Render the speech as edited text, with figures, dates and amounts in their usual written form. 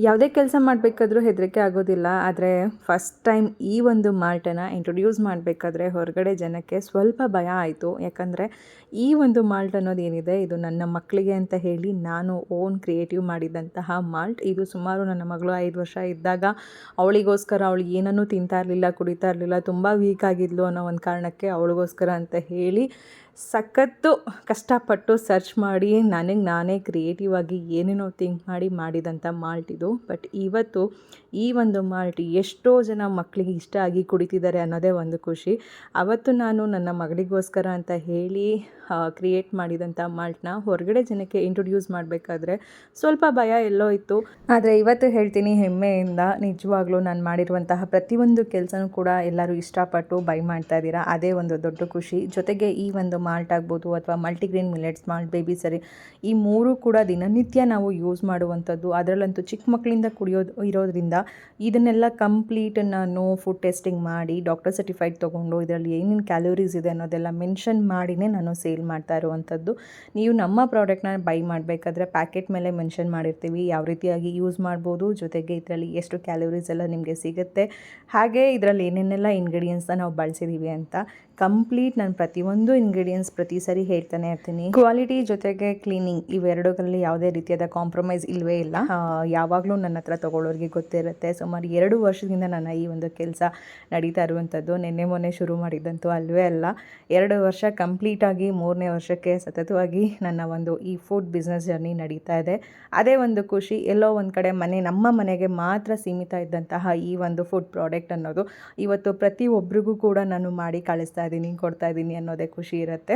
ಯಾವುದೇ ಕೆಲಸ ಮಾಡಬೇಕಾದ್ರೂ ಹೆದರಿಕೆ ಆಗೋದಿಲ್ಲ. ಆದರೆ ಫಸ್ಟ್ ಟೈಮ್ ಈ ಒಂದು ಮಾಲ್ಟನ್ನು ಇಂಟ್ರೊಡ್ಯೂಸ್ ಮಾಡಬೇಕಾದ್ರೆ ಹೊರಗಡೆ ಜನಕ್ಕೆ ಸ್ವಲ್ಪ ಭಯ ಆಯಿತು. ಯಾಕಂದರೆ ಈ ಒಂದು ಮಾಲ್ಟ್ ಅನ್ನೋದೇನಿದೆ ಇದು ನನ್ನ ಮಕ್ಕಳಿಗೆ ಅಂತ ಹೇಳಿ ನಾನು ಓನ್ ಕ್ರಿಯೇಟಿವ್ ಮಾಡಿದಂತಹ ಮಾಲ್ಟ್. ಇದು ಸುಮಾರು ನನ್ನ ಮಗಳು 5 ವರ್ಷ ಇದ್ದಾಗ ಅವಳಿಗೋಸ್ಕರ ಅವಳು ಏನನ್ನೂ ತಿಂತಾ ಇರಲಿಲ್ಲ, ಕುಡಿತಾ ಇರಲಿಲ್ಲ, ತುಂಬ ವೀಕ್ ಆಗಿದ್ಲು ಅನ್ನೋ ಒಂದು ಕಾರಣಕ್ಕೆ ಅವಳಿಗೋಸ್ಕರ ಅಂತ ಹೇಳಿ ಸಖತ್ತು ಕಷ್ಟಪಟ್ಟು ಸರ್ಚ್ ಮಾಡಿ ನನಗೆ ನಾನೇ ಕ್ರಿಯೇಟಿವ್ ಆಗಿ ಏನೇನೋ ಥಿಂಕ್ ಮಾಡಿ ಮಾಡಿದಂಥ ಮಾಲ್ಟ್ ಇದು. ಬಟ್ ಇವತ್ತು ಈ ಒಂದು ಮಾಲ್ಟ್ ಎಷ್ಟೋ ಜನ ಮಕ್ಕಳಿಗೆ ಇಷ್ಟ ಆಗಿ ಕುಡಿತಿದ್ದಾರೆ ಅನ್ನೋದೇ ಒಂದು ಖುಷಿ. ಅವತ್ತು ನಾನು ನನ್ನ ಮಗಳಿಗೋಸ್ಕರ ಅಂತ ಹೇಳಿ ಕ್ರಿಯೇಟ್ ಮಾಡಿದಂಥ ಮಾಲ್ಟ್ನ ಹೊರಗಡೆ ಜನಕ್ಕೆ ಇಂಟ್ರೊಡ್ಯೂಸ್ ಮಾಡಬೇಕಾದ್ರೆ ಸ್ವಲ್ಪ ಭಯ ಎಲ್ಲೋ ಇತ್ತು. ಆದರೆ ಇವತ್ತು ಹೇಳ್ತೀನಿ ಹೆಮ್ಮೆಯಿಂದ, ನಿಜವಾಗ್ಲೂ ನಾನು ಮಾಡಿರುವಂತಹ ಪ್ರತಿಯೊಂದು ಕೆಲಸನೂ ಕೂಡ ಎಲ್ಲರೂ ಇಷ್ಟಪಟ್ಟು ಬೈ ಮಾಡ್ತಾ ಇದ್ದೀರಾ. ಅದೇ ಒಂದು ದೊಡ್ಡ ಖುಷಿ. ಜೊತೆಗೆ ಈ ಒಂದು ಮಾಲ್ಟ್ ಆಗ್ಬೋದು ಅಥವಾ ಮಲ್ಟಿಗ್ರೇನ್ ಮಿಲೆಟ್ಸ್ ಮಾಲ್ಟ್, ಬೇಬಿ ಸರಿ, ಈ ಮೂರು ಕೂಡ ದಿನನಿತ್ಯ ನಾವು ಯೂಸ್ ಮಾಡುವಂಥದ್ದು. ಅದರಲ್ಲಂತೂ ಚಿಕ್ಕ ಮಕ್ಕಳಿಂದ ಇರೋದ್ರಿಂದ ಇದನ್ನೆಲ್ಲ ಕಂಪ್ಲೀಟ್ ನಾನು ಫುಡ್ ಟೆಸ್ಟಿಂಗ್ ಮಾಡಿ ಡಾಕ್ಟರ್ ಸರ್ಟಿಫೈಡ್ ತೊಗೊಂಡು ಇದರಲ್ಲಿ ಏನೇನು ಕ್ಯಾಲೋರೀಸ್ ಇದೆ ಅನ್ನೋದೆಲ್ಲ ಮೆನ್ಷನ್ ಮಾಡಿನೇ ನಾನು ಸೇಲ್ ಮಾಡ್ತಾ ಇರುವಂಥದ್ದು. ನೀವು ನಮ್ಮ ಪ್ರಾಡಕ್ಟ್ನ ಬೈ ಮಾಡಬೇಕಾದ್ರೆ ಪ್ಯಾಕೆಟ್ ಮೇಲೆ ಮೆನ್ಷನ್ ಮಾಡಿರ್ತೀವಿ ಯಾವ ರೀತಿಯಾಗಿ ಯೂಸ್ ಮಾಡ್ಬೋದು, ಜೊತೆಗೆ ಇದರಲ್ಲಿ ಎಷ್ಟು ಕ್ಯಾಲೋರೀಸ್ ಎಲ್ಲ ನಿಮಗೆ ಸಿಗುತ್ತೆ, ಹಾಗೆ ಇದರಲ್ಲಿ ಏನೇನೆಲ್ಲ ಇಂಗ್ರೀಡಿಯೆಂಟ್ಸ್ನ ನಾವು ಬಳಸಿದ್ದೀವಿ ಅಂತ ಕಂಪ್ಲೀಟ್ ನಾನು ಪ್ರತಿಯೊಂದು ಇಂಗ್ರೀಡಿಯೆಂಟ್ಸ್ ಪ್ರತಿ ಸರಿ ಹೇಳ್ತಾನೆ ಇರ್ತೀನಿ. ಕ್ವಾಲಿಟಿ ಜೊತೆಗೆ ಕ್ಲೀನಿಂಗ್ ಇವೆರಡರಲ್ಲಿ ಯಾವುದೇ ರೀತಿಯಾದ ಕಾಂಪ್ರಮೈಸ್ ಇಲ್ಲವೇ ಇಲ್ಲ. ಯಾವಾಗಲೂ ನನ್ನ ಹತ್ರ ತೊಗೊಳ್ಳೋರಿಗೆ ಗೊತ್ತಿರುತ್ತೆ. ಸುಮಾರು 2 ವರ್ಷದಿಂದ ನನ್ನ ಈ ಒಂದು ಕೆಲಸ ನಡೀತಾ ಇರುವಂಥದ್ದು. ನಿನ್ನೆ ಮೊನ್ನೆ ಶುರು ಮಾಡಿದ್ದಂತೂ ಅಲ್ವೇ ಅಲ್ಲ. 2 ವರ್ಷ ಕಂಪ್ಲೀಟಾಗಿ 3ನೇ ವರ್ಷಕ್ಕೆ ಸತತವಾಗಿ ನನ್ನ ಒಂದು ಈ ಫುಡ್ ಬಿಸ್ನೆಸ್ ಜರ್ನಿ ನಡೀತಾ ಇದೆ. ಅದೇ ಒಂದು ಖುಷಿ. ಎಲ್ಲೋ ಒಂದು ಕಡೆ ನಮ್ಮ ಮನೆಗೆ ಮಾತ್ರ ಸೀಮಿತ ಇದ್ದಂತಹ ಈ ಒಂದು ಫುಡ್ ಪ್ರಾಡಕ್ಟ್ ಅನ್ನೋದು ಇವತ್ತು ಪ್ರತಿಯೊಬ್ಬರಿಗೂ ಕೂಡ ನಾನು ಮಾಡಿ ಕಳಿಸ್ತಾ ಇದ್ದೀನಿ, ಕೊಡ್ತಾ ಇದ್ದೀನಿ ಅನ್ನೋದೇ ಖುಷಿ ಇರುತ್ತೆ.